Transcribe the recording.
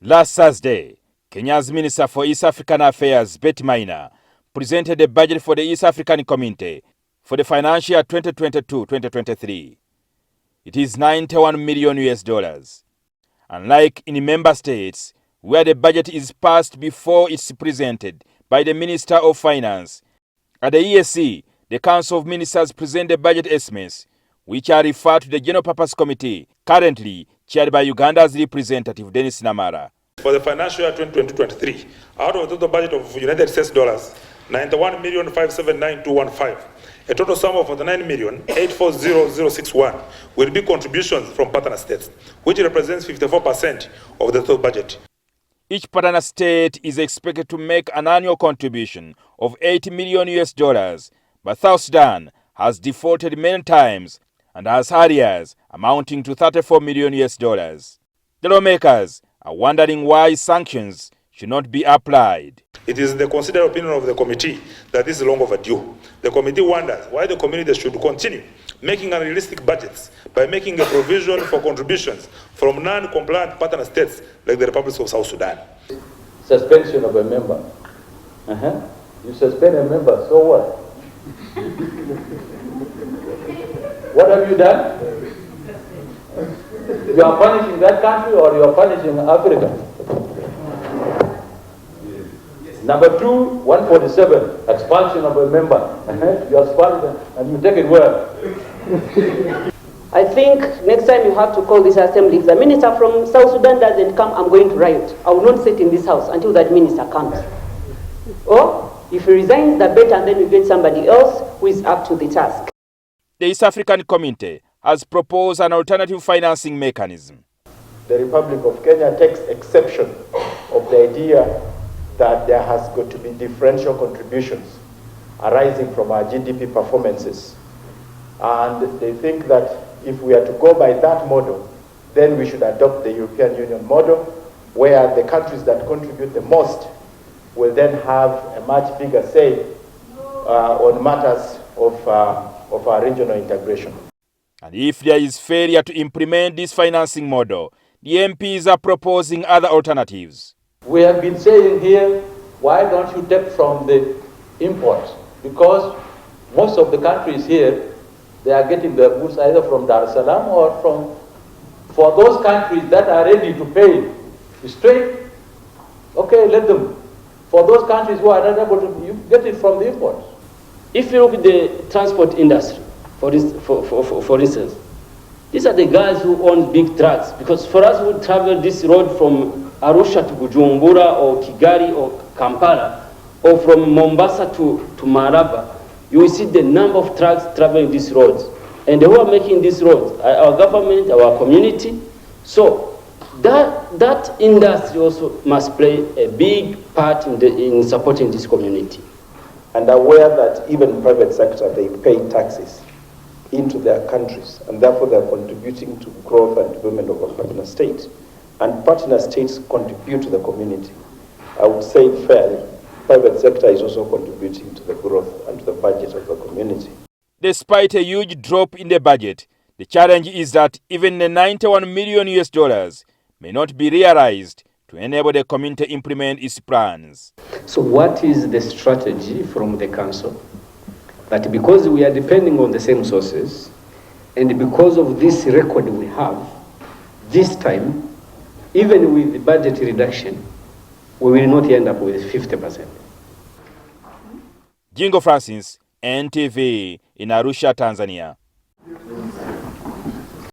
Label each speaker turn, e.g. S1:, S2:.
S1: Last Thursday, Kenya's Minister for East African Affairs, Betty Maina, presented a budget for the East African Community for the financial year 2022-2023. It is $91 million. Unlike in member states, where the budget is passed before it's presented by the Minister of Finance, at the EAC, the Council of Ministers present the budget estimates, which are referred to the General Purpose Committee, currently chaired by Uganda's representative, Dennis Namara.
S2: For the financial year 2022-2023, out of the total budget of United States dollars, $91,579,215, a total sum of $49,840,061 will be contributions from partner states, which represents 54% of the total budget.
S1: Each partner state is expected to make an annual contribution of $80 million, but South Sudan has defaulted many times and has arrears amounting to $34 million. The lawmakers are wondering why sanctions should not be applied.
S2: It is the considered opinion of the committee that this is long overdue. The committee wonders why the community should continue making unrealistic budgets by making a provision for contributions from non-compliant partner states like the Republic of South Sudan.
S3: Suspension of a member. You suspend a member, so what? What have you done? You are punishing that country or you are punishing Africa? Number 2, 147, expulsion of a member. You expel them and you take it where?
S4: I think next time you have to call this assembly. If the minister from South Sudan doesn't come, I'm going to riot. I will not sit in this house until that minister comes. Or if he resigns, the better, and then you get somebody else who is up to the task.
S1: The East African Community has proposed an alternative financing mechanism.
S5: The Republic of Kenya takes exception of the idea that there has got to be differential contributions arising from our GDP performances. And they think that if we are to go by that model, then we should adopt the European Union model, where the countries that contribute the most will then have a much bigger say on matters of our regional integration.
S1: And if there is failure to implement this financing model, the MPs are proposing other alternatives.
S3: We have been saying here, why don't you take from the imports? Because most of the countries here, they are getting their goods either from Dar es Salaam or for those countries that are ready to pay straight, okay, let them. For those countries who are not able to, you get it from the imports.
S6: If you look at the transport industry, for instance, these are the guys who own big trucks. Because for us who travel this road from Arusha to Bujumbura or Kigali or Kampala, or from Mombasa to Maraba, you will see the number of trucks traveling these roads. And who are making these roads? Our government, our community. So that industry also must play a big part in supporting this community.
S5: And aware that even private sector, they pay taxes into their countries, and therefore they're contributing to growth and development of a partner state. And partner states contribute to the community. I would say fairly, private sector is also contributing to the growth and to the budget of the community.
S1: Despite a huge drop in the budget, the challenge is that even the $91 million may not be realized to enable the community to implement its plans.
S6: So what is the strategy from the council? That because we are depending on the same sources, and because of this record we have, this time, even with the budget reduction, we will not end up with 50%.
S1: Jingo Francis, NTV, in Arusha, Tanzania.